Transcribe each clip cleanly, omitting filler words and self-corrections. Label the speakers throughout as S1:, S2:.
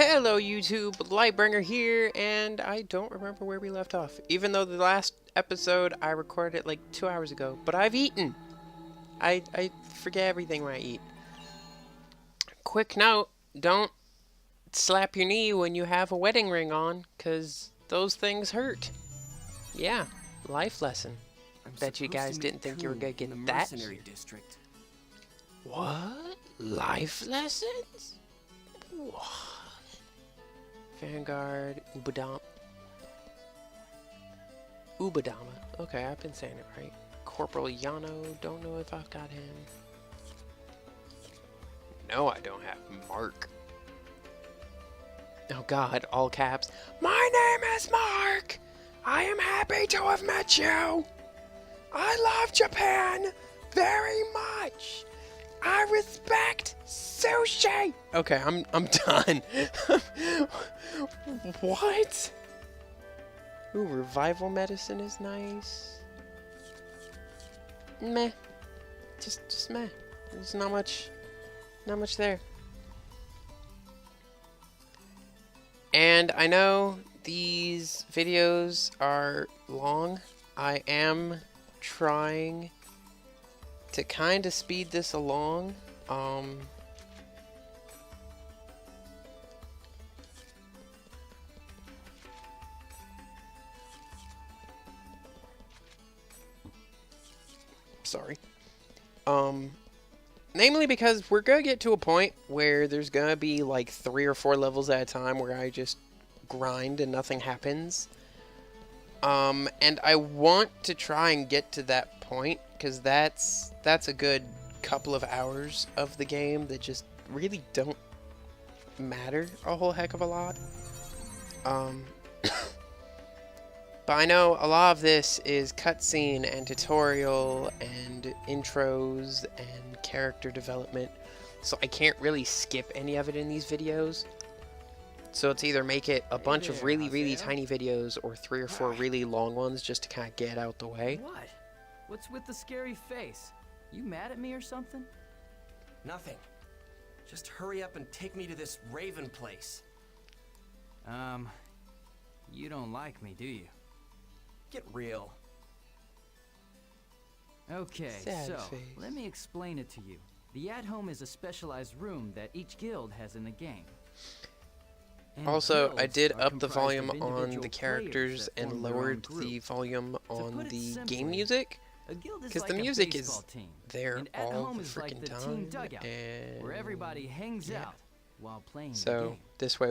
S1: Hello YouTube, Lytbringr here, and I don't remember where we left off. Even though the last episode I recorded it like 2 hours ago, but I've eaten. I forget everything when I eat. Quick note, don't slap your knee when you have a wedding ring on, cause those things hurt. Yeah, life lesson. Bet you guys didn't think you were gonna get that.
S2: District.
S1: What? Life lessons? What? Vanguard, Ubadama. Okay, I've been saying it right. Corporal Yano, don't know if I've got him. No, I don't have Mark. Oh god, all caps. My name is Mark! I am happy to have met you! I love Japan very much! I respect sushi! Okay, I'm done. What? Ooh, revival medicine is nice. Meh. Just meh. There's not much there. And I know these videos are long. I am trying to kind of speed this along. Sorry. Namely because we're gonna get to a point where there's gonna be like 3 or 4 levels at a time where I just grind and nothing happens. And I want to try and get to that point, because that's a good couple of hours of the game that just really don't matter a whole heck of a lot. But I know a lot of this is cutscene and tutorial and intros and character development, so I can't really skip any of it in these videos. So it's either make it a bunch of really tiny videos or 3 or 4 really long ones just to kind of get out the way.
S2: What? What's with the scary face? You mad at me or something?
S3: Nothing. Just hurry up and take me to this Raven place.
S2: You don't like me, do you?
S3: Get real.
S2: Okay,
S1: Sad
S2: so
S1: face.
S2: let me explain it to you. The at-home is a specialized room that each guild has in the game. And
S1: Also, I
S2: guilds
S1: did
S2: are
S1: up the
S2: comprised
S1: volume
S2: of
S1: on
S2: individual
S1: the
S2: players
S1: characters
S2: that
S1: and
S2: form their own
S1: lowered
S2: group.
S1: the volume on
S2: put it
S1: the
S2: simply,
S1: game music,
S2: A guild is
S1: because
S2: like
S1: the
S2: a
S1: music
S2: baseball
S1: is
S2: team,
S1: there
S2: and
S1: all
S2: at-home
S1: the
S2: is like
S1: freaking
S2: the team
S1: time,
S2: dugout,
S1: and
S2: where everybody hangs
S1: yeah.
S2: out while playing the
S1: So
S2: game.
S1: this way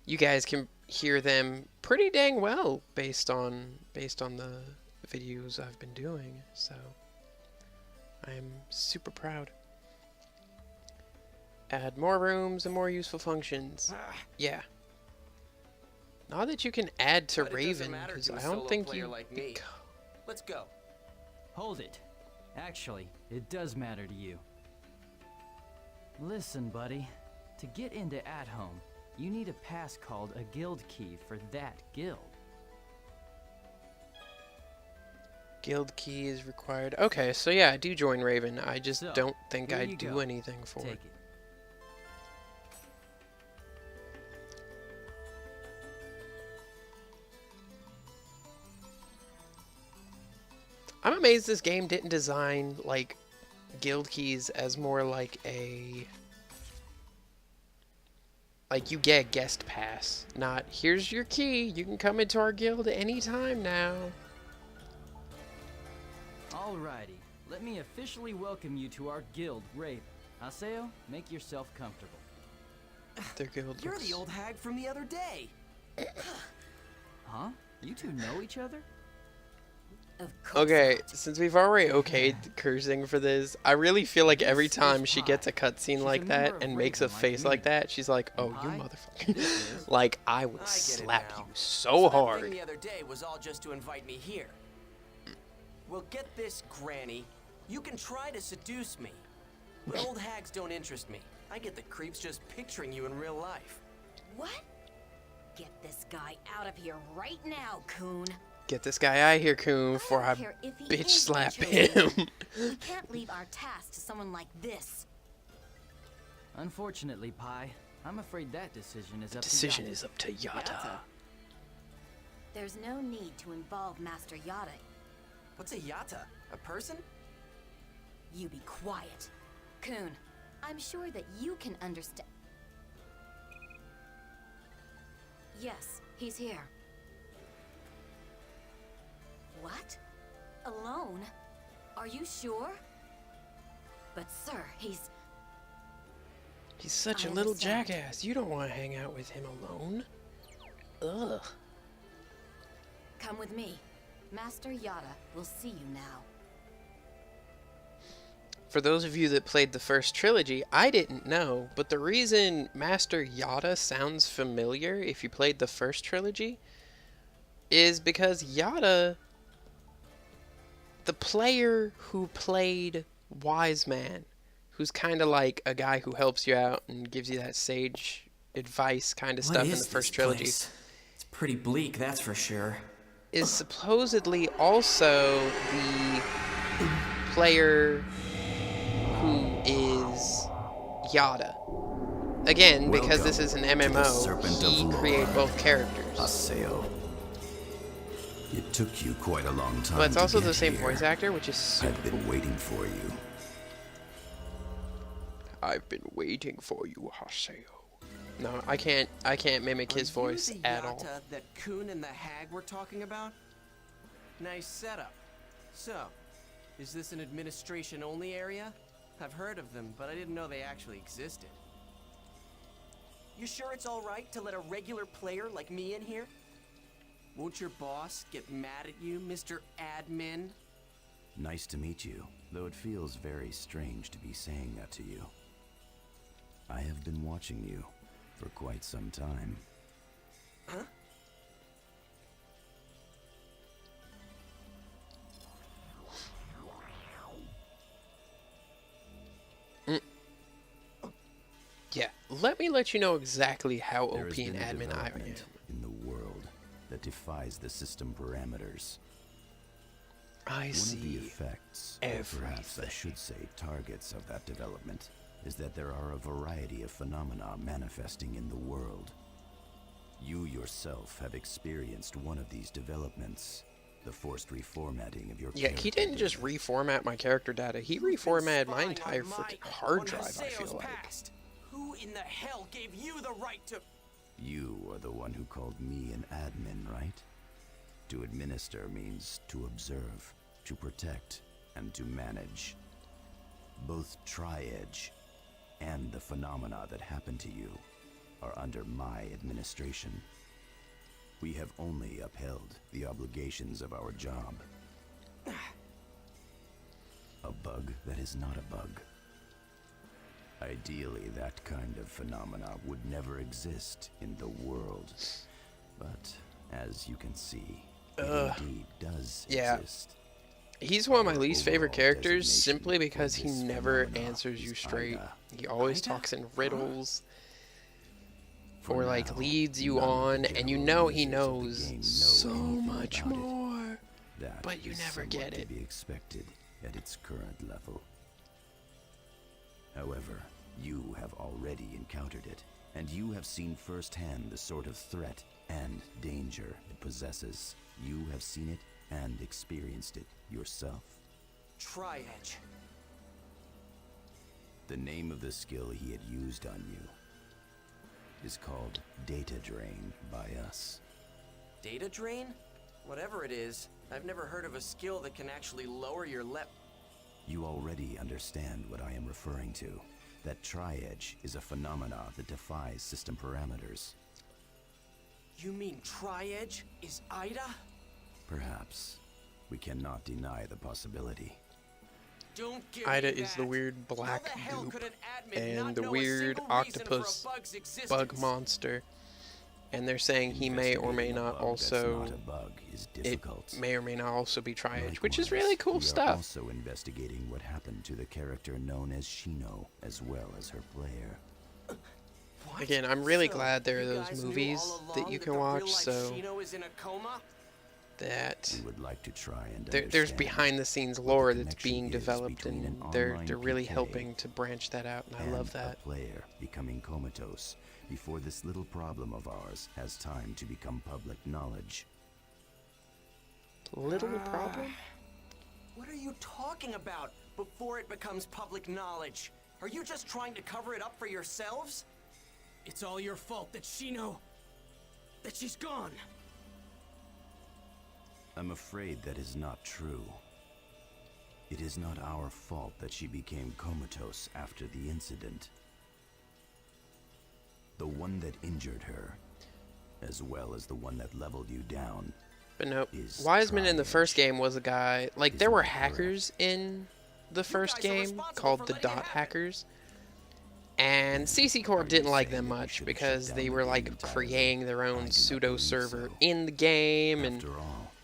S1: you guys can hear them pretty dang well based on the videos I've been doing. So I'm super proud. Add more rooms and more useful functions. Yeah. Not that you can add to
S3: But it doesn't
S1: Raven,
S3: matter
S1: because
S3: to a
S1: I don't
S3: solo
S1: think
S3: player
S1: you.
S3: like me. Let's go.
S2: Hold it. Actually, it does matter to you. Listen, buddy. To get into at-home, you need a pass called a guild key for that guild.
S1: Guild key is required. Okay, so yeah, I do join Raven. I just
S2: So,
S1: don't think
S2: here
S1: I
S2: you
S1: do
S2: go.
S1: anything for
S2: Take
S1: it.
S2: it.
S1: I'm amazed this game didn't design like guild keys as more like you get a guest pass, not here's your key, you can come into our guild anytime now.
S2: Alrighty, let me officially welcome you to our guild, Raven. Aseo, make yourself comfortable.
S1: Their guild
S3: You're
S1: looks...
S3: the old hag from the other day.
S2: Huh? You two know each other?
S4: Of course
S1: Okay,
S4: not.
S1: since we've already okayed cursing for this, I really feel like every
S2: This is
S1: time she
S2: Pi.
S1: gets a cutscene
S2: She's
S1: like
S2: a
S1: that
S2: member of
S1: and makes a
S2: Raven like
S1: face
S2: me.
S1: like that, she's like,
S2: And
S1: oh, you
S2: Pi?
S1: motherfucker.
S2: This is-
S1: Like, I would
S3: I get it
S1: slap
S3: now.
S1: you so
S3: That thing
S1: hard.
S3: the other day was all just to invite me here. Well, get this, Granny. You can try to seduce me, but old hags don't interest me. I get the creeps just picturing you in real life.
S4: What? Get this guy out of here right now, Coon.
S1: Get this guy out of here, Coon, before I
S4: don't care if he
S1: bitch
S4: is
S1: slap
S4: interested.
S1: him.
S4: We can't leave our task to someone like this.
S2: Unfortunately, Pi, I'm afraid that decision is up
S1: Decision
S2: to Yatta.
S1: is up to Yatta.
S4: There's no need to involve Master Yada.
S3: What's a yata? A person?
S4: You be quiet. Kun, I'm sure that you can understand. Yes, he's here. What? Alone? Are you sure? But sir, he's
S1: He's such
S4: I
S1: a little
S4: understand.
S1: jackass. You don't want to hang out with him alone. Ugh.
S4: Come with me. Master Yada will see you now.
S1: For those of you that played the first trilogy, I didn't know, but the reason Master Yada sounds familiar if you played the first trilogy is because Yada, the player who played Wise Man, who's kind of like a guy who helps you out and gives you that sage advice kind of stuff in the first trilogy,
S3: It's pretty bleak, that's for sure.
S1: is supposedly also the player who is Yada. Again, because this is an MMO, he created both characters.
S5: Aseo. It took you quite a long time.
S1: But it's
S5: to
S1: also
S5: get
S1: the same
S5: here.
S1: voice actor, which is super
S5: I've been waiting for you.
S1: I've been waiting for you, Haseo. No, I can't mimic his voice at all.
S3: Yata that Kun and the hag were talking about? Nice setup. So, is this an administration-only area? I've heard of them, but I didn't know they actually existed. You sure it's all right to let a regular player like me in here? Won't your boss get mad at you, Mr. Admin?
S5: Nice to meet you, though it feels very strange to be saying that to you. I have been watching you for quite some time.
S3: Huh?
S1: Yeah, let me let you know exactly how
S5: There
S1: OP
S5: has
S1: and
S5: been a
S1: admin I am.
S5: development in the world that defies the system parameters.
S1: I
S5: One of the
S1: see.
S5: effects, or perhaps I
S1: everything.
S5: should say targets of that development, is that there are a variety of phenomena manifesting in the world. You yourself have experienced one of these developments, the forced reformatting of your
S1: Yeah,
S5: character
S1: he didn't just
S5: data.
S1: reformat my character data. He
S3: You've been
S1: reformatted my
S3: spying
S1: entire
S3: on
S1: freaking
S3: Mike
S1: hard
S3: on
S1: drive, I
S3: Haseo's
S1: feel like.
S3: past. Who in the hell gave you the right to...
S5: You are the one who called me an admin, right? To administer means to observe, to protect, and to manage. Both Tri-Edge and the phenomena that happen to you are under my administration. We have only upheld the obligations of our job. A bug that is not a bug. Ideally, that kind of phenomena would never exist in the world. But, as you can see, it indeed does
S1: Yeah.
S5: exist.
S1: He's one of my
S5: Our
S1: least favorite
S5: overall
S1: characters
S5: designation
S1: simply
S5: for
S1: because he
S5: this
S1: never
S5: phenomena
S1: answers you
S5: is
S1: straight.
S5: Ida.
S1: He always
S3: Ida?
S1: talks in riddles
S5: For
S1: or like
S5: now,
S1: leads you
S5: none of the
S1: on, and you
S5: general
S1: know he
S5: users of the
S1: knows
S5: game know
S1: so
S5: anything
S1: much
S5: about it.
S1: more.
S5: That
S1: But you
S5: is
S1: never
S5: somewhat
S1: get
S5: to
S1: it.
S5: be expected at its current level. However, you have already encountered it, and you have seen firsthand the sort of threat and danger it possesses. You have seen it and experienced it yourself.
S3: Tri-Edge.
S5: The name of the skill he had used on you is called Data Drain by us.
S3: Data drain? Whatever it is, I've never heard of a skill that can actually lower your
S5: You already understand what I am referring to. That Tri-Edge is a phenomena that defies system parameters.
S3: You mean Tri-Edge is Ida?
S5: Perhaps. We cannot deny the possibility.
S3: Don't give
S1: Ida
S3: me
S1: is the
S3: that.
S1: weird black
S3: How the hell
S1: goop
S3: could an admin not
S1: and the
S3: know a
S1: weird
S3: single reason for a
S1: octopus
S3: bug's existence?
S1: bug monster. And they're saying he may or may
S5: Investigating a
S1: not
S5: bug that's
S1: also,
S5: not a bug is
S1: it
S5: difficult.
S1: may or may not also be Tri-Edge, which is
S5: Likewise,
S1: really cool
S5: we are
S1: stuff.
S5: also investigating what happened to the character known as Shino, as well as her player.
S3: What?
S1: Again, I'm really
S3: So,
S1: glad there are
S3: you
S1: those
S3: guys knew
S1: movies
S3: all
S1: that
S3: along
S1: you
S3: that
S1: can
S3: the
S1: watch,
S3: real-life
S1: so
S3: Shino is in a coma?
S1: that
S5: We would like to try and
S1: there's
S5: understand
S1: behind the scenes
S5: what
S1: lore
S5: the
S1: that's
S5: connection
S1: being
S5: is
S1: developed,
S5: between
S1: and
S5: an
S1: they're
S5: online
S1: really
S5: PK
S1: helping to branch that out, and I love
S5: and
S1: that.
S5: a player becoming comatose before this little problem of ours has time to become public knowledge.
S1: Little problem?
S3: What are you talking about before it becomes public knowledge? Are you just trying to cover it up for yourselves? It's all your fault that that she's gone.
S5: I'm afraid that is not true. It is not our fault that she became comatose after the incident. The one that injured her, as well as the one that leveled you down.
S1: But no,
S5: Is
S1: Wiseman in the
S5: Triage.
S1: first game was a guy, like, there
S5: Isn't
S1: were
S5: that
S1: hackers in the first
S3: guys are
S1: game
S3: responsible
S1: called
S3: for
S1: the
S3: letting it
S1: Dot
S3: happen.
S1: Hackers. And CC Corp
S5: Are you
S1: didn't like
S5: saying
S1: them
S5: that we
S1: much
S5: should have
S1: because
S5: shut
S1: they
S5: down
S1: were
S5: the
S1: like
S5: game entirely?
S1: creating their
S5: I
S1: own
S5: do not
S1: pseudo
S5: believe
S1: server
S5: so.
S1: in the game, and
S5: After all,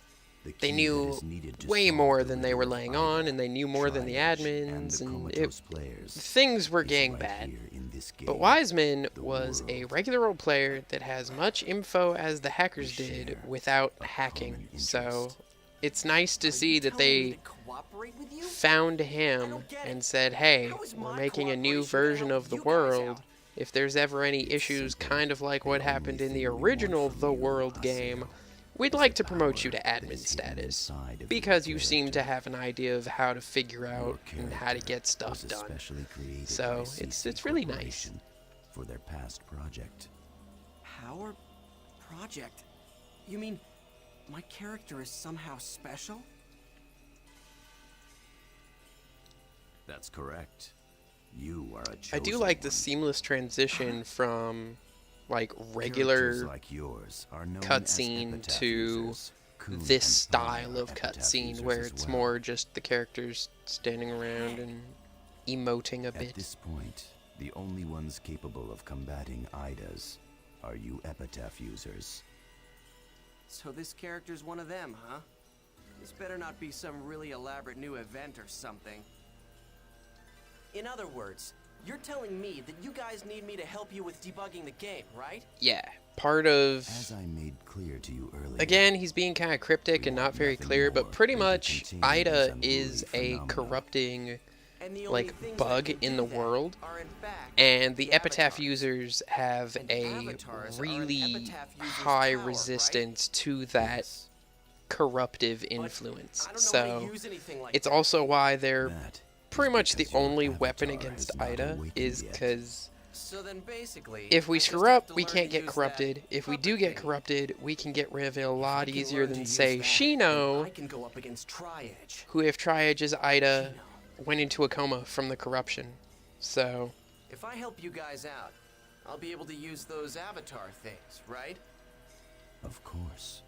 S5: the
S1: they
S5: key that
S1: knew
S5: is needed to
S1: way
S5: solve
S1: more
S5: the
S1: than they were
S5: riddle of
S1: laying
S5: Ida,
S1: on, and they knew more than the
S5: Triage,
S1: admins,
S5: the
S1: and
S5: comatose players
S1: things were
S5: is
S1: getting
S5: right
S1: bad.
S5: here in this game.
S1: But Wiseman
S5: the
S1: was a
S5: world.
S1: regular old player that has much info as the hackers
S5: We
S1: did
S5: share
S1: without
S5: a
S1: hacking.
S5: common
S1: So
S5: interest.
S1: it's nice to
S3: Are
S1: see
S3: you
S1: that
S3: telling me
S1: they
S3: to cooperate with you?
S1: found
S3: I
S1: him
S3: don't get
S1: and
S3: it.
S1: said, hey,
S3: How is
S1: we're
S3: my
S1: making a new
S3: cooperation gonna
S1: version
S3: help
S1: of the
S3: you guys
S1: world.
S3: out?
S1: If there's ever any
S5: It's
S1: issues
S5: simple.
S1: kind of like
S5: The
S1: what
S5: only
S1: happened in the
S5: thing we want
S1: original
S5: from
S1: The
S5: you,
S1: World
S5: Haseo,
S1: game, we'd
S5: is
S1: like
S5: the
S1: to promote you
S5: power
S1: to
S5: that
S1: admin
S5: is hidden
S1: status.
S5: inside of your
S1: Because you seem to
S5: character.
S1: have an idea of how to figure out
S5: Your
S1: and how to
S5: character
S1: get stuff
S5: was
S1: done.
S5: especially created
S1: So
S5: by
S1: it's
S5: CC
S1: really nice.
S5: Corporation for their past project.
S3: Power project? You mean my character is somehow special?
S5: That's correct. You are a
S1: I do
S5: chosen
S1: like the
S5: one.
S1: seamless transition from like
S5: Characters
S1: regular
S5: like yours are known as
S1: cutscene
S5: epitaph
S1: to
S5: users. Kun
S1: this
S5: and I
S1: style
S5: are
S1: of
S5: epitaph
S1: cutscene
S5: users
S1: where
S5: as
S1: it's
S5: well.
S1: more just the characters standing around and emoting a
S5: At
S1: bit.
S5: this point, the only ones capable of combating Idas are you epitaph users.
S3: So this character's one of them, huh? This better not be some really elaborate new event or something. In other words, you're telling me that you guys need me to help you with debugging the game, right?
S1: Yeah, part of...
S5: As I made clear to you earlier,
S1: Again, he's being kind of cryptic
S5: we
S1: and not
S5: want
S1: very
S5: nothing
S1: clear,
S5: more
S1: but pretty
S5: than to
S1: much
S5: contain
S1: Ida
S5: these
S1: is
S5: unruly
S1: a
S5: phenomena.
S1: corrupting
S3: And the only
S1: like
S3: things
S1: bug
S3: that can
S1: in
S3: do
S1: the
S3: that
S1: world,
S3: are in fact
S1: and the epitaph
S3: avatars.
S1: users have
S3: And
S1: a
S3: avatars are an
S1: really
S3: epitaph user's
S1: high
S3: power, right?
S1: resistance to that
S5: Yes,
S1: corruptive
S3: But
S1: influence.
S3: I don't know how to
S1: So
S3: use anything like
S1: it's
S3: that.
S1: also why they're
S5: that
S1: pretty
S5: is
S1: much the
S5: because your
S1: only weapon
S5: avatar
S1: against
S5: has not
S1: Ida
S5: awakened
S1: is
S5: yet.
S1: because
S3: So then basically,
S1: if we
S3: I just
S1: screw
S3: have
S1: up,
S3: to
S1: we
S3: learn
S1: can't
S3: to
S1: get
S3: use that
S1: corrupted. If we do
S3: puppet
S1: get
S3: thing.
S1: corrupted, we can get rid of it a
S3: If I
S1: lot
S3: can
S1: easier
S3: learn
S1: than,
S3: to use
S1: say,
S3: that,
S1: Shino,
S3: then I can go up against Triage.
S1: who, if Triage's Ida, went into a coma from the corruption. So,
S3: If I help you guys out, I'll be able to use those avatar things, right?
S5: Of course.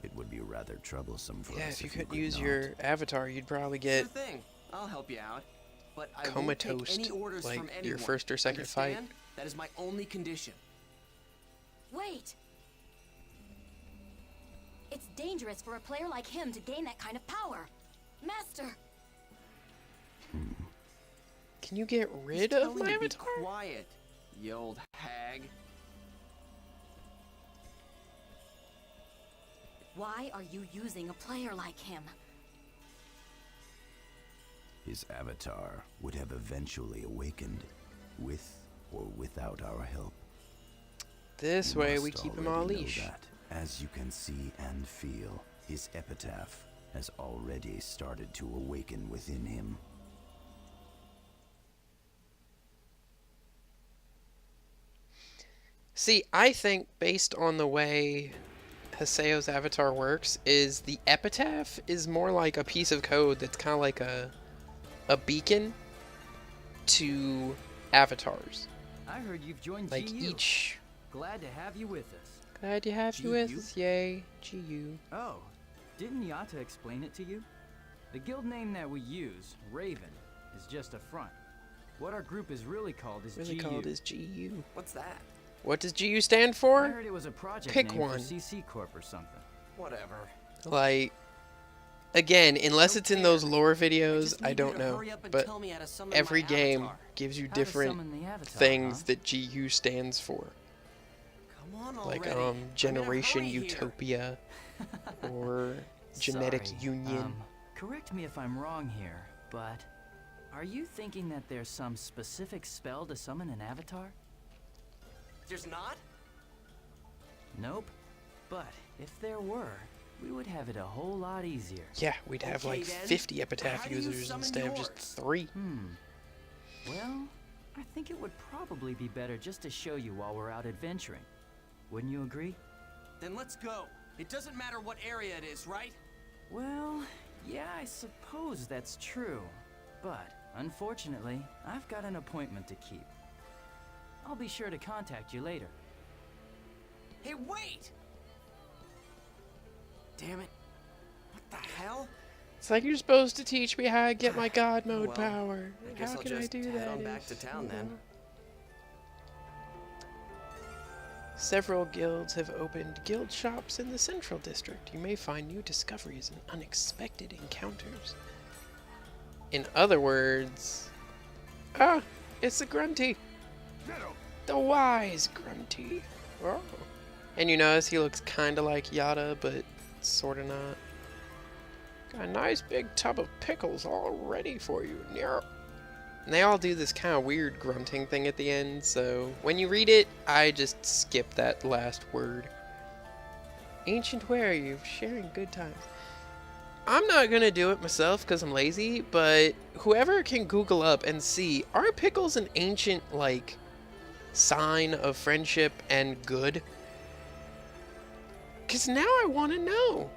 S5: It would be rather troublesome for
S1: yeah,
S5: us
S1: if you
S5: could
S1: could use
S5: not.
S1: your avatar, you'd probably get
S3: Sure thing. I'll help you out. But I won't
S1: comatose,
S3: take any orders
S1: like
S3: from anyone.
S1: your first or second fight.
S3: Understand? That is my only condition.
S4: Wait! It's dangerous for a player like him to gain that kind of power. Master!
S1: Can you get
S3: He's
S1: rid of
S3: telling
S1: my
S3: you to be
S1: avatar?
S3: quiet, you old hag.
S4: Why are you using a player like him?
S5: His avatar would have eventually awakened, with or without our help.
S1: This
S5: You
S1: way
S5: must
S1: we keep him on a
S5: already know
S1: leash.
S5: that. As you can see and feel, his epitaph has already started to awaken within him.
S1: See, I think based on the way Haseo's avatar works, is the epitaph is more like a piece of code that's kind of like a beacon to avatars.
S2: I heard you've joined
S1: Like
S2: GU.
S1: each...
S2: Glad to have you with us.
S1: Glad to have you with
S2: GU?
S1: us, yay, GU.
S2: Oh, didn't Yata explain it to you? The guild name that we use, Raven, is just a front. What our group is really called is
S1: Really
S2: GU.
S1: called is GU.
S3: What's that?
S1: What does GU stand
S2: I
S1: for?
S2: heard it was a project
S1: Pick
S2: name
S1: one.
S2: for CC Corp or something.
S3: Whatever.
S1: Like, again, unless
S3: Don't
S1: it's in
S3: care.
S1: those lore
S3: I
S1: videos,
S3: just
S1: I
S3: need you
S1: don't
S3: to
S1: know.
S3: hurry up and
S1: But
S3: tell me how to summon
S1: every
S3: my
S1: game
S3: avatar.
S1: gives you
S2: How to
S1: different
S2: summon the avatar,
S1: things
S2: huh?
S1: that GU stands for.
S3: Come on
S1: Like,
S3: already. I'm in a
S1: Generation
S3: hurry here.
S1: Utopia. or genetic
S2: Sorry,
S1: union.
S2: Correct me if I'm wrong here, but are you thinking that there's some specific spell to summon an avatar?
S3: There's not?
S2: Nope. But if there were, we would have it a whole lot easier.
S1: Yeah, we'd have
S3: Okay,
S1: like
S3: then.
S1: 50 epitaph
S3: How do you
S1: users
S3: summon
S1: instead of just
S3: yours?
S1: 3.
S2: Well, I think it would probably be better just to show you while we're out adventuring. Wouldn't you agree?
S3: Then let's go. It doesn't matter what area it is, right?
S2: Well, yeah, I suppose that's true. But, unfortunately, I've got an appointment to keep. I'll be sure to contact you later.
S3: Hey, wait! Damn it. What the hell?
S1: It's like you're supposed to teach me how I get my god mode
S3: Well,
S1: power.
S3: I guess
S1: How
S3: I'll
S1: can I
S3: just
S1: do
S3: head
S1: that?
S3: on back to town then.
S1: Several guilds have opened guild shops in the central district. You may find new discoveries and unexpected encounters. In other words, it's the Grunty. The wise Grunty. Oh. And you notice he looks kind of like Yada, but sort of not. Got a nice big tub of pickles all ready for you. Nyah. And they all do this kind of weird grunting thing at the end, so when you read it, I just skip that last word. Ancient, where are you? Sharing good times. I'm not gonna do it myself because I'm lazy, but whoever can Google up and see, are pickles an ancient, like, sign of friendship and good? Because now I want to know.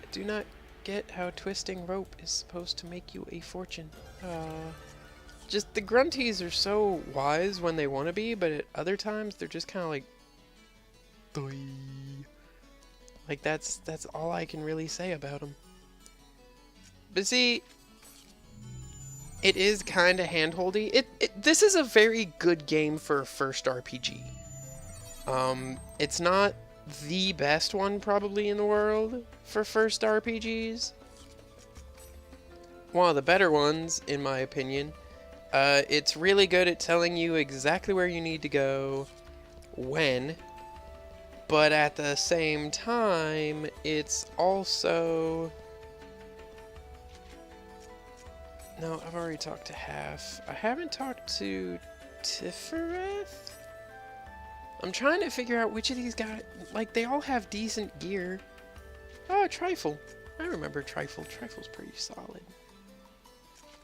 S1: I do not get how twisting rope is supposed to make you a fortune. Just the grunties are so wise when they want to be, but at other times they're just kind of like, "Doi." Like that's all I can really say about them. But see, it is kind of handholdy. This is a very good game for a first RPG. It's not the best one probably in the world for first RPGs. One of the better ones, in my opinion. It's really good at telling you exactly where you need to go, when, but at the same time, it's also... No, I've already talked to Half. I haven't talked to Tifereth? I'm trying to figure out which of these guys... Like, they all have decent gear. Oh, Trifle. I remember Trifle. Trifle's pretty solid.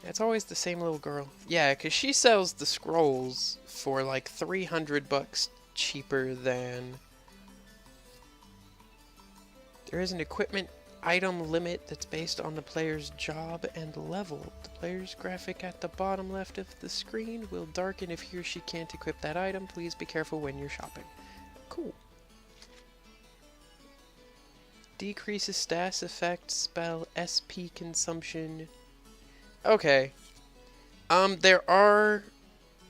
S1: Yeah, it's always the same little girl. Yeah, because she sells the scrolls for like $300 cheaper than... There is an equipment item limit that's based on the player's job and level. The player's graphic at the bottom left of the screen will darken if he or she can't equip that item. Please be careful when you're shopping. Cool. Decreases status effect, spell, SP consumption. Okay. There are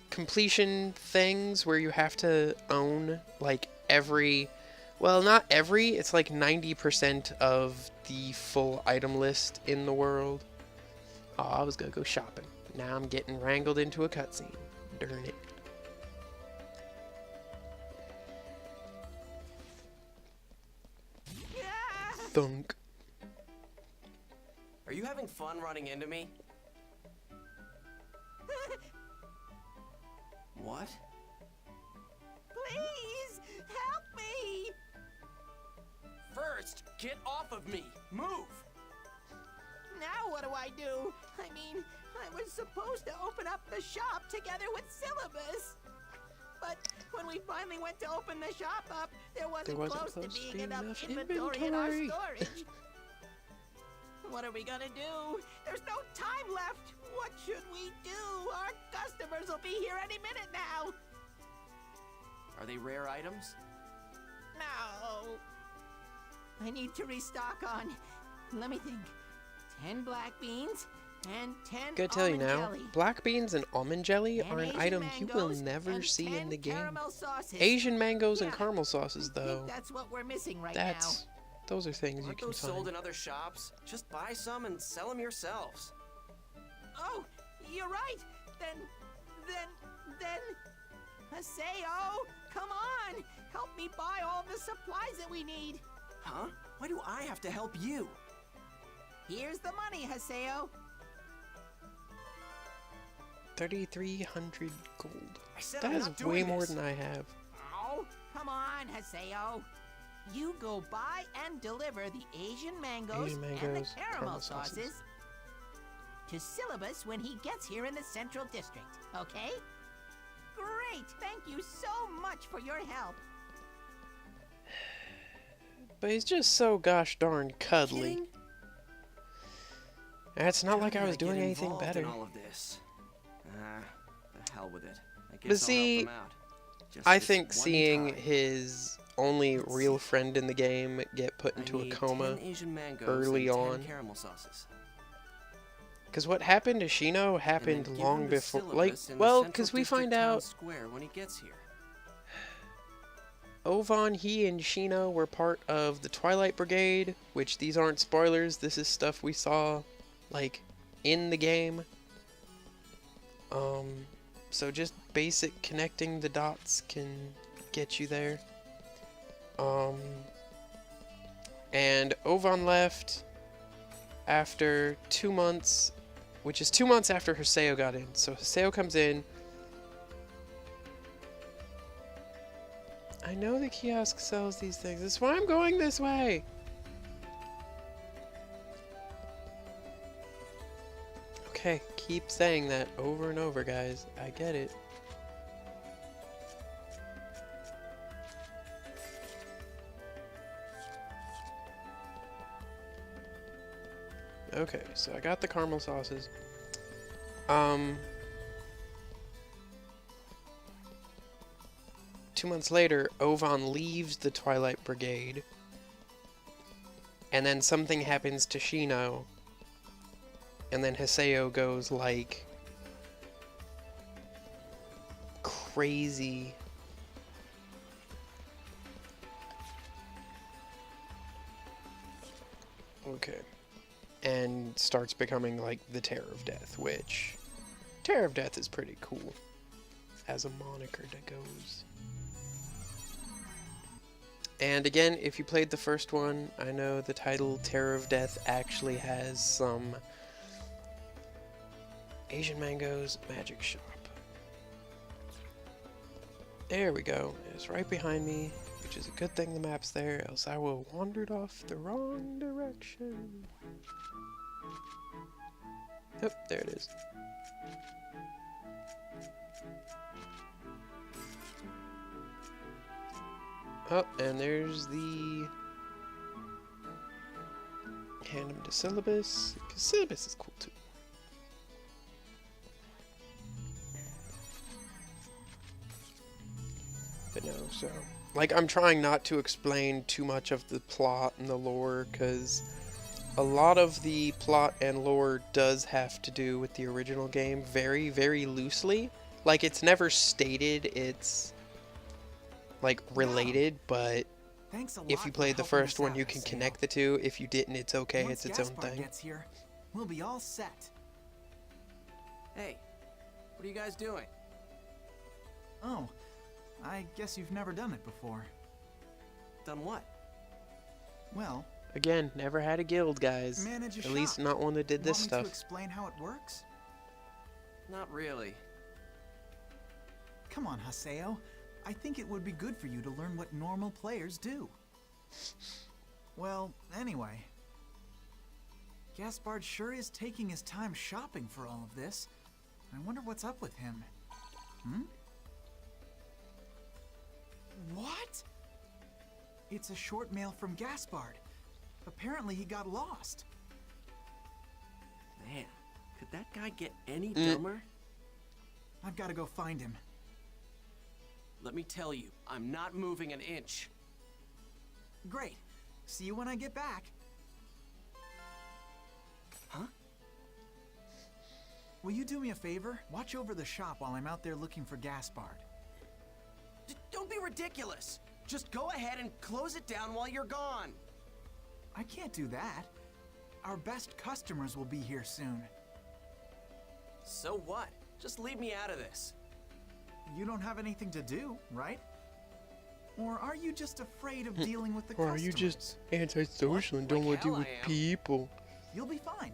S1: completion things where you have to own like every... Well, not every, it's like 90% of the full item list in the world. Oh, I was gonna go shopping. Now I'm getting wrangled into a cutscene. Darn it. Thunk.
S3: Are you having fun running into me? What?
S6: Please, help me!
S3: First, get off of me! Move!
S6: Now what do I do? I mean, I was supposed to open up the shop together with Syllabus. But when we finally went to open the shop up, there wasn't close to being enough inventory in our storage. What are we gonna do? There's no time left. What should we do? Our customers will be here any minute now.
S3: Are they rare items?
S6: No. I need to restock on, let me think, 10 black beans and 10
S1: Gotta tell you
S6: almond
S1: now,
S6: jelly.
S1: black beans and almond jelly
S6: And
S1: are an
S6: Asian
S1: item you will
S6: mangoes
S1: never
S6: and
S1: see
S6: 10
S1: in the game.
S6: caramel sauces.
S1: Asian mangoes and
S6: Yeah,
S1: caramel sauces,
S6: I think
S1: though,
S6: that's what we're missing right
S1: those are things you
S3: Aren't
S1: can
S3: those sold
S1: find.
S3: in other shops? Just buy some and sell them yourselves.
S6: now. Oh, you're right. Then, Haseo, come on! Help me buy all the supplies that we need.
S3: Huh? Why do I have to help you?
S6: Here's the money, Haseo.
S1: 3,300 gold.
S3: I said
S1: That
S3: I'm
S1: is
S3: not doing
S1: way more
S3: this.
S1: than I have.
S6: Oh, come on, Haseo. You go buy and deliver the Asian mangoes, and the
S1: mangoes,
S6: caramel sauces to Syllabus when he gets here in the Central District, okay? Great! Thank you so much for your help.
S1: But he's just so gosh darn cuddly.
S3: Kidding?
S1: It's not
S3: How
S1: like
S3: did
S1: I was
S3: get
S1: doing anything
S3: involved
S1: better.
S3: in all of this? The hell with it. I guess
S1: But
S3: I'll
S1: see,
S3: help him out. Just
S1: I
S3: this
S1: think
S3: one
S1: seeing
S3: time.
S1: his only real friend in the game get put into
S3: I
S1: a
S3: need
S1: coma
S3: 10 Asian mangoes
S1: early
S3: and 10
S1: on.
S3: caramel sauces.
S1: Because what happened to Shino
S3: And
S1: happened
S3: then give
S1: long
S3: him the
S1: before.
S3: syllabus
S1: Like,
S3: in the
S1: well,
S3: Central
S1: because we
S3: District
S1: find
S3: Town
S1: out
S3: Square when he gets here.
S1: Ovan, he and Shino were part of the Twilight Brigade, which these aren't spoilers. This is stuff we saw, like, in the game. So just basic connecting the dots can get you there. And Ovan left after 2 months, which is 2 months after Haseo got in. So Haseo comes in. I know the kiosk sells these things. That's why I'm going this way. Okay, keep saying that over and over, guys. I get it. Okay, so I got the caramel sauces. 2 months later, Ovan leaves the Twilight Brigade. And then something happens to Shino. And then Haseo goes like crazy. Okay. And starts becoming like the Terror of Death, which Terror of Death is pretty cool as a moniker that goes. And again, if you played the first one, I know the title Terror of Death actually has some Asian Mangoes Magic Shop. There we go. It's right behind me, which is a good thing the map's there, else I will have wandered off the wrong direction. Yep, there it is. Oh, and there's the hand him to Syllabus, because Syllabus is cool too. But no, so like I'm trying not to explain too much of the plot and the lore, because a lot of the plot and lore does have to do with the original game very, very loosely. Like, it's never stated it's like related, but
S2: Thanks a lot
S1: if you
S2: for
S1: played the
S2: helping
S1: first
S2: us
S1: one,
S2: out,
S1: you can
S2: Haseo.
S1: connect the two. If you didn't, it's okay.
S2: Once
S1: It's its own
S2: Gaspard
S1: thing.
S2: gets here, we'll be all set.
S3: Hey, what are you guys doing?
S2: Oh, I guess you've never done it before.
S3: Done what?
S2: Well,
S1: Again, never had a guild, guys.
S2: manage a
S1: At
S2: shop.
S1: least not one that did this
S2: Want me to
S1: stuff.
S2: explain how it works?
S3: Not really.
S2: Come on, Haseo. I think it would be good for you to learn what normal players do. Well, anyway. Gaspard sure is taking his time shopping for all of this. I wonder what's up with him. Hmm? What? It's a short mail from Gaspard. Apparently he got lost.
S3: Man, could that guy get any dumber?
S2: I've got to go find him.
S3: Let me tell you, I'm not moving an inch.
S2: Great. See you when I get back.
S3: Huh?
S2: Will you do me a favor? Watch over the shop while I'm out there looking for Gaspard.
S3: Don't be ridiculous. Just go ahead and close it down while you're gone.
S2: I can't do that. Our best customers will be here soon.
S3: So what? Just leave me out of this.
S7: you don't have anything to do, right? Or are you just afraid of dealing with the
S1: Or are
S7: customers?
S1: you just antisocial and don't want to deal with people?
S7: You'll be fine.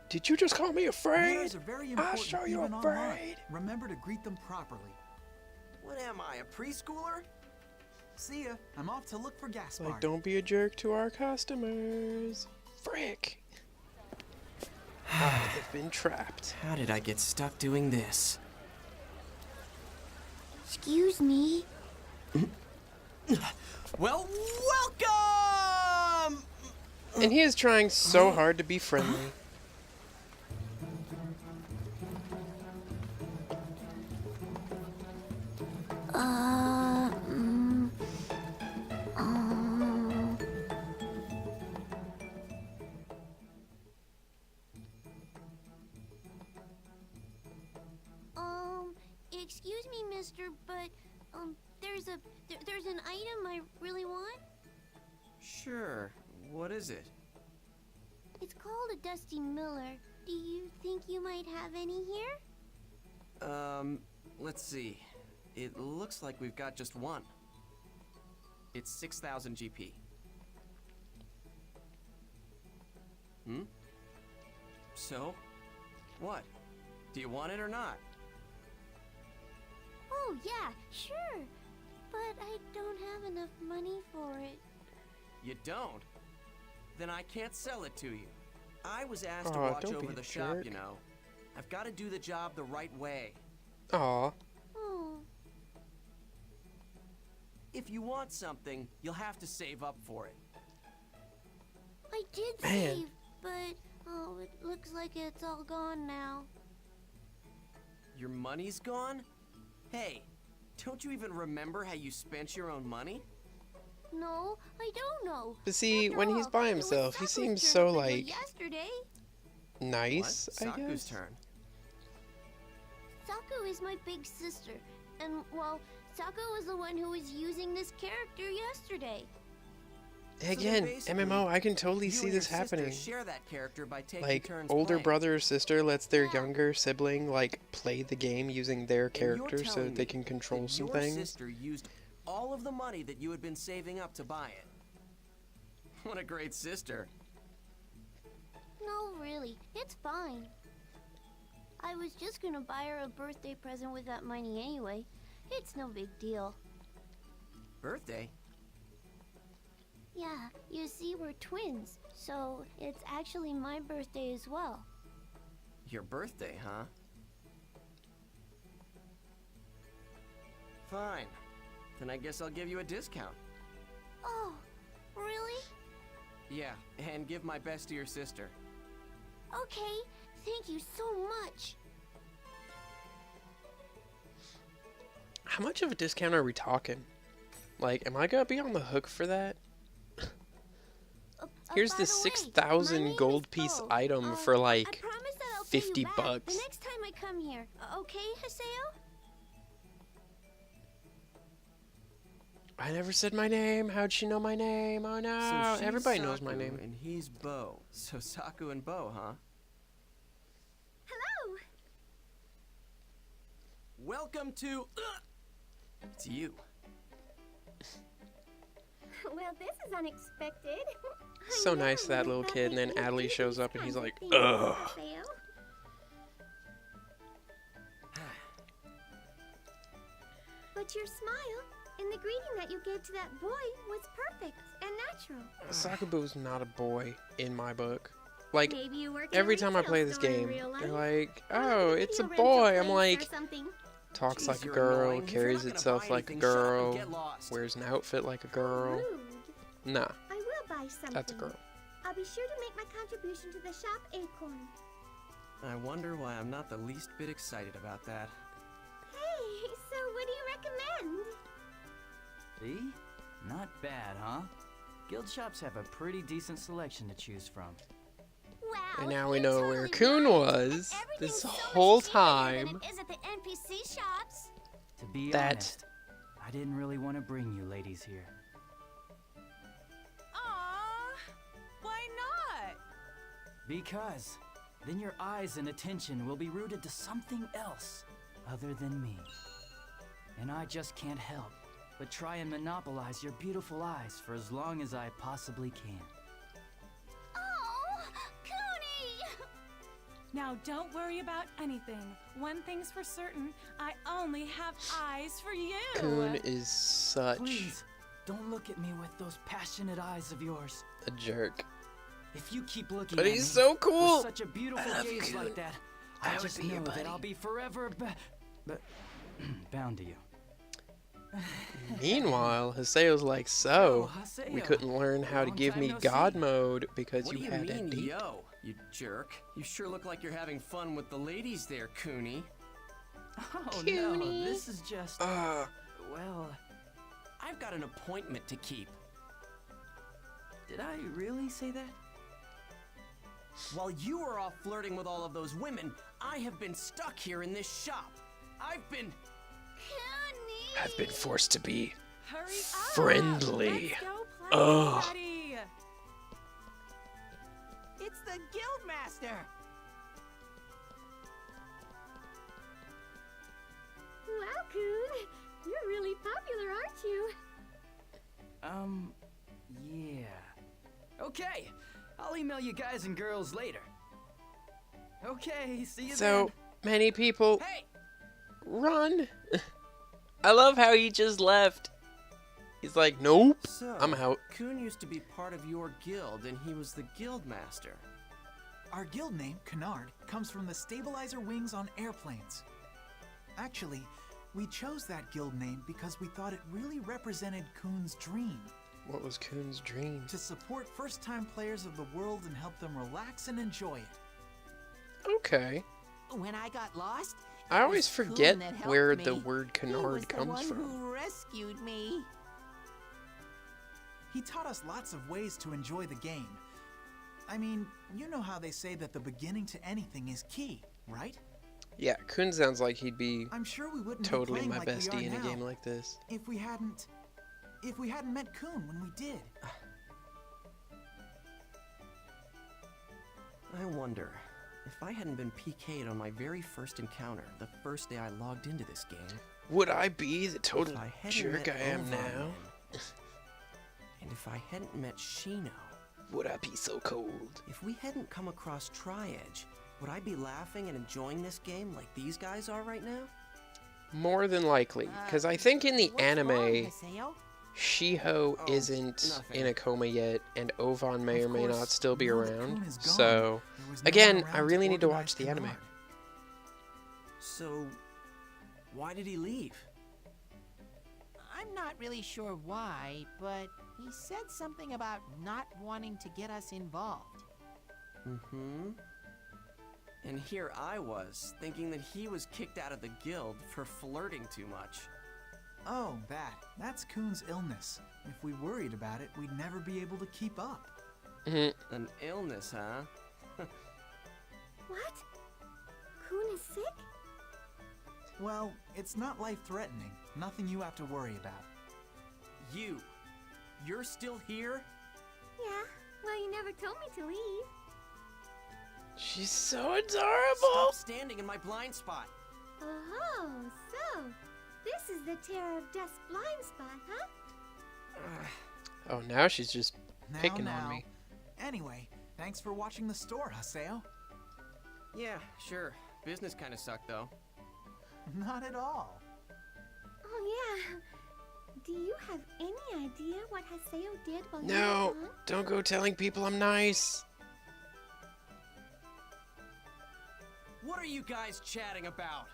S1: Did you just call me afraid?
S7: Manners are very
S1: I'll
S7: important
S1: show you
S7: even online.
S1: afraid.
S7: Remember to greet them properly.
S3: What am I, a preschooler?
S7: See ya. I'm off to look for Gaspar.
S1: Like, don't be a jerk to our customers. Frick. I've been trapped.
S3: How did I get stuck doing this?
S4: Excuse me.
S3: Well, welcome!
S1: And he is trying so hard to be friendly.
S8: Excuse me, mister, but, there's an item I really want.
S3: Sure. What is it?
S8: It's called a Dusty Miller. Do you think you might have any here?
S3: Let's see. It looks like we've got just one. It's 6,000 GP. So? What? Do you want it or not?
S8: Oh, yeah, sure. But I don't have enough money for it.
S3: You don't? Then I can't sell it to you. I was asked to
S1: Aw,
S3: watch
S1: don't be
S3: over
S1: a
S3: the shop,
S1: jerk.
S3: you know. I've got to do the job the right way.
S1: Aw.
S8: Oh,
S3: If you want something, you'll have to save up for it.
S8: I did
S1: Man.
S8: save, but, oh, it looks like it's all gone now.
S3: Your money's gone? Hey, don't you even remember how you spent your own money?
S8: No, I don't know.
S1: But see,
S8: After
S1: when he's
S8: all,
S1: by
S8: it was
S1: himself, he
S8: Saku's
S1: seems
S8: turn
S1: so,
S8: to fiddle
S1: like,
S8: yesterday.
S1: nice,
S3: What?
S1: I
S3: Saku's
S1: guess.
S3: turn.
S8: Saku is my big sister, and, well, Saku was the one who was using this character yesterday.
S1: Again,
S3: basically,
S1: MMO, I can totally
S3: You
S1: see
S3: and your
S1: this
S3: sister
S1: happening.
S3: share that character by taking
S1: Like,
S3: turns
S1: older
S3: playing.
S1: brother or sister lets their
S8: Yeah.
S1: younger sibling, like, play the game using their
S3: And you're
S1: character so
S3: telling
S1: that they
S3: me
S1: can control
S3: that
S1: some
S3: your
S1: things.
S3: sister used all of the money that you had been saving up to buy it. What a great sister.
S8: No, really, it's fine. I was just gonna buy her a birthday present with that money anyway. It's no big deal.
S3: Birthday?
S8: Yeah, you see, we're twins, so it's actually my birthday as well.
S3: Your birthday, huh? Fine. Then I guess I'll give you a discount.
S8: Oh, really?
S3: Yeah, and give my best to your sister.
S8: Okay, thank you so much.
S1: How much of a discount are we talking? Like, am I gonna be on the hook for that? Here's
S8: By
S1: this
S8: the way, my
S1: 6,000
S8: name
S1: gold
S8: is
S1: piece
S8: Bo.
S1: item for
S8: I
S1: like
S8: promise that I'll pay you
S1: 50
S8: back
S1: bucks.
S8: the next time I come here. Okay, Haseo?
S1: I never said my name. How'd she know my name? Oh no,
S3: she's
S1: everybody knows my
S3: Saku,
S1: name.
S3: And he's Bo. So Saku and Bo, huh?
S8: Hello.
S3: Welcome to... It's you.
S8: Well, this is unexpected.
S1: So nice, that little kid, and then Adley shows up and he's like, ugh.
S8: But your smile and the greeting that you gave to that boy was perfect and natural.
S1: Sakabu's not a boy in my book. Like,
S8: Maybe you work in a
S1: every time I
S8: retail
S1: play this
S8: store in
S1: game,
S8: real
S1: they're
S8: life.
S1: like,
S8: Or
S1: oh,
S8: maybe
S1: it's a
S8: a rental
S1: boy. I'm
S8: place or
S1: like,
S8: something.
S1: talks
S3: Jeez,
S1: like a
S3: you're
S1: girl,
S3: annoying. If you're
S1: carries
S3: not gonna
S1: itself
S3: buy
S1: like a
S3: anything, shut up and
S1: girl,
S3: get lost.
S1: wears an outfit like a girl.
S8: Rude.
S1: Nah,
S8: I will buy something.
S1: that's a girl.
S8: I'll be sure to make my contribution to the shop Acorn.
S3: I wonder why I'm not the least bit excited about that.
S8: Hey, so what do you recommend?
S2: See? Not bad, huh? Guild shops have a pretty decent selection to choose from.
S8: Wow,
S1: And now we
S8: you're
S1: know
S8: totally
S1: where Coon
S8: right.
S1: was
S8: Everything's
S1: this
S8: so much
S1: whole
S8: cheaper here
S1: time.
S8: than it is at the NPC shops.
S2: To be
S1: That-
S2: honest, I didn't really want to bring you ladies here.
S9: Aww, why not?
S2: Because then your eyes and attention will be rooted to something else other than me. And I just can't help but try and monopolize your beautiful eyes for as long as I possibly can.
S8: Oh, Cooney!
S9: Now don't worry about anything. One thing's for certain, I only have eyes for you.
S1: Coon is such
S2: Please, don't look at me with those passionate eyes of yours.
S1: a jerk.
S2: If you keep looking
S1: But
S2: at
S1: he's
S2: me
S1: so cool.
S2: with such a beautiful
S1: I love
S2: gaze
S1: Coon.
S2: like that,
S1: I
S2: I
S1: would
S2: just
S1: be your
S2: know that
S1: buddy.
S2: I'll be forever bound to you.
S1: Meanwhile, Haseo's like, so,
S2: Oh,
S1: we
S2: Haseo.
S1: couldn't learn how to
S2: Long
S1: give
S2: time
S1: me
S2: no
S1: God
S2: see.
S1: mode because
S3: What
S1: you
S3: do you
S1: had a
S3: mean,
S1: date.
S3: yo, you jerk? You sure look like you're having fun with the ladies there, Cooney.
S2: Oh no, this is just well,
S3: I've got an appointment to keep.
S2: did I really say that?
S3: While you were off flirting with all of those women, I have been stuck here in this shop. I've been...
S8: Cooney!
S1: I've been forced to be
S9: Hurry up!
S1: friendly.
S9: Let's go play
S1: Ugh.
S9: already.
S6: It's the Guildmaster!
S10: Wow, Coon! You're really popular, aren't you?
S2: Yeah. Okay, I'll email you guys and girls later. Okay, see you
S1: So many people
S3: Hey!
S1: run. I love how he just left. He's like, nope,
S3: So,
S1: I'm out.
S3: Coon used to be part of your guild, and he was the Guildmaster.
S7: Our guild name, Canard, comes from the stabilizer wings on airplanes. Actually, we chose that guild name because we thought it really represented Coon's dream.
S1: What was Coon's dream?
S7: To support first-time players of the world and help them relax and enjoy it.
S1: Okay.
S6: When I got lost,
S1: I
S6: it
S1: always
S6: was Coon
S1: forget
S6: that helped
S1: where
S6: me.
S1: the word
S6: He was
S1: canard
S6: the
S1: comes
S6: one
S1: from.
S6: who rescued me.
S7: He taught us lots of ways to enjoy the game. I mean, you know how they say that the beginning to anything is key, right?
S1: Yeah, Coon sounds like he'd be
S7: I'm sure we wouldn't
S1: totally
S7: be playing
S1: my
S7: like we
S1: bestie
S7: are
S1: in a
S7: now
S1: game like this.
S7: if we hadn't met Coon when we did.
S3: I wonder, if I hadn't been PK'd on my very first encounter, the first day I logged into this game,
S1: Would I be the total
S3: if I hadn't
S1: jerk
S3: met
S1: I am
S3: Ovarman,
S1: now?
S3: and if I hadn't met Shino,
S1: Would I be so cold?
S3: if we hadn't come across Tri-Edge, would I be laughing and enjoying this game like these guys are right now?
S1: More than likely, because I think in the
S6: What's
S1: anime,
S6: wrong, Haseo?
S1: Shiho
S3: Oh,
S1: isn't
S3: nothing.
S1: in a coma yet, and Ovan may
S7: Of
S1: or may
S7: course,
S1: not still be
S7: now that
S1: around.
S7: Coon is gone,
S1: So,
S7: there was no
S1: again,
S7: one
S1: I
S7: around
S1: really need to
S7: organize
S1: watch the anime.
S7: Canard.
S3: So, why did he leave?
S6: I'm not really sure why, but he said something about not wanting to get us involved.
S3: Mm-hmm. And here I was, thinking that he was kicked out of the guild for flirting too much.
S7: Oh, that's Coon's illness. If we worried about it, we'd never be able to keep up.
S1: Mhm.
S3: An illness, huh?
S10: What? Coon is sick?
S7: Well, it's not life-threatening. Nothing you have to worry about.
S3: You're still here?
S10: Yeah. Well, you never told me to leave.
S1: She's so adorable!
S3: Stop standing in my blind spot.
S10: Oh, so this is the Terror of Death's blind spot, huh?
S1: Oh, now she's just
S7: Now,
S1: picking
S7: now.
S1: on me.
S7: Anyway, thanks for watching the store, Haseo.
S3: Yeah, sure. Business kind of sucked, though.
S7: Not at all.
S10: Oh, yeah. Do you have any idea what Haseo did while you
S1: No,
S10: were gone?
S1: don't go telling people I'm nice.
S3: What are you guys chatting about?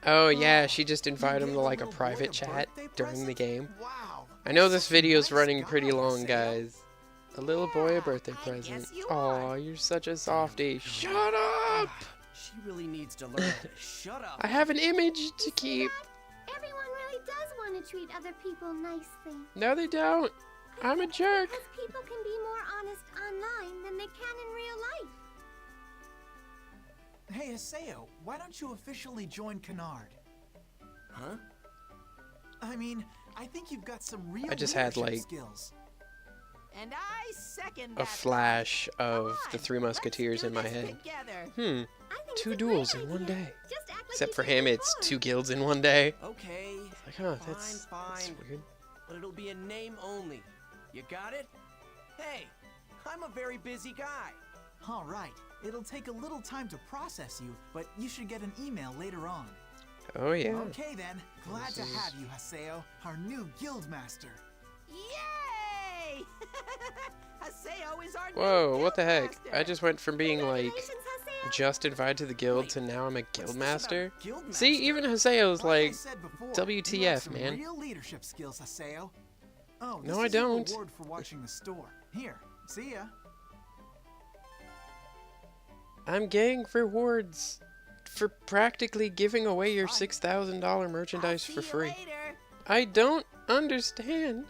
S1: Oh yeah,
S7: Oh,
S1: she just
S7: you
S1: invited him
S7: gave
S1: to
S7: the
S1: like a
S7: little boy
S1: private
S7: a
S1: chat
S7: birthday
S1: during the
S7: present?
S1: game.
S7: Wow.
S1: I know
S7: you're
S1: this
S7: such a
S1: video's
S7: nice
S1: running
S7: guy,
S1: pretty long,
S7: Haseo.
S1: guys. A little boy a
S6: Yeah,
S1: birthday
S6: I
S1: present.
S6: guess you
S1: Aw,
S6: are.
S1: you're such a softie. Shut up!
S3: She really needs to learn to shut up.
S1: I have an image to
S10: You see
S1: keep.
S10: that? Everyone really does want to treat other people nicely.
S1: No, they don't.
S10: I
S1: I'm a
S10: think it's
S1: jerk.
S10: Because people can be more honest online than they can in real life.
S7: Hey, Haseo, why don't you officially join Canard?
S3: Huh?
S7: I mean, I think you've got some real
S1: I just had,
S7: leadership
S1: like,
S7: skills.
S6: And I second
S1: A
S6: that.
S1: flash of
S6: Come
S1: the
S6: on,
S1: Three Musketeers
S6: let's do
S1: in my
S6: this
S1: head.
S6: together.
S1: Hmm.
S10: I think
S1: Two
S10: it's a
S1: duels
S10: great
S1: in one
S10: idea.
S1: day.
S10: Just act like
S1: Except
S10: you
S1: for
S10: did
S1: him, it's
S10: before.
S1: 2 guilds in one day.
S3: Okay.
S1: Like, huh,
S3: Fine,
S1: that's
S3: fine.
S1: weird.
S3: But it'll be a name only. You got it? Hey, I'm a very busy guy.
S7: All right. It'll take a little time to process you, but you should get an email later on.
S1: Oh, yeah.
S7: Okay then. Glad to have you, Haseo, our new guild master.
S6: Yay! Haseo is our
S1: Whoa,
S6: new
S1: what the heck?
S6: guildmaster.
S1: I just went from being like
S10: Congratulations, Haseo.
S1: just invited to the guild to now I'm a
S3: What's
S1: guild
S3: this
S1: master.
S3: about guild
S1: See,
S3: master?
S1: even Haseo's
S7: Like I
S1: like,
S7: said before,
S1: WTF,
S7: you have some
S1: man.
S7: Real leadership skills, Haseo. Oh,
S1: No,
S7: this
S1: I
S7: is your
S1: don't.
S7: reward for watching the store. Here, see ya.
S1: I'm getting rewards for practically giving away your $6,000 merchandise
S6: See
S1: for
S6: you
S1: free.
S6: later.
S1: I don't understand.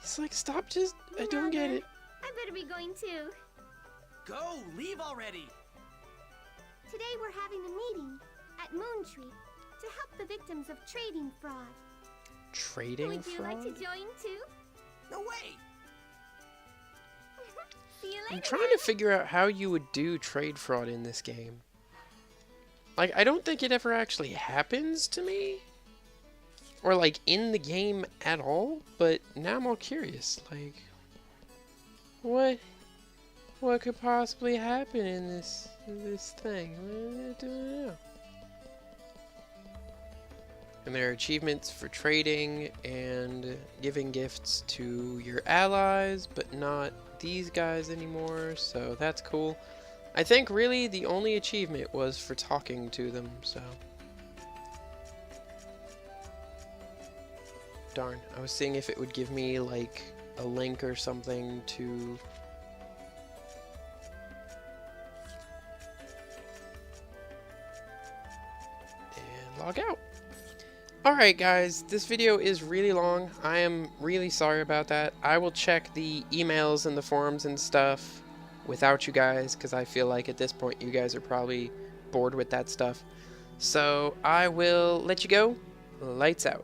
S1: He's like, stop just, I don't get it.
S10: I better be going too.
S3: Go, leave already.
S10: Today we're having a meeting at Moontree to help the victims of trading fraud.
S1: Trading
S10: Would you
S1: fraud?
S10: like to join too?
S3: No way.
S10: See you later.
S1: I'm trying to figure out how you would do trade fraud in this game. Like, I don't think it ever actually happens to me. Or, like, in the game at all. But now I'm all curious. Like, what could possibly happen in this thing? I don't know. And there are achievements for trading and giving gifts to your allies, but not these guys anymore, so that's cool. I think really the only achievement was for talking to them, so. Darn, I was seeing if it would give me like a link or something to and log out. Alright guys, this video is really long. I am really sorry about that. I will check the emails and the forums and stuff without you guys, because I feel like at this point you guys are probably bored with that stuff. So I will let you go. Lights out.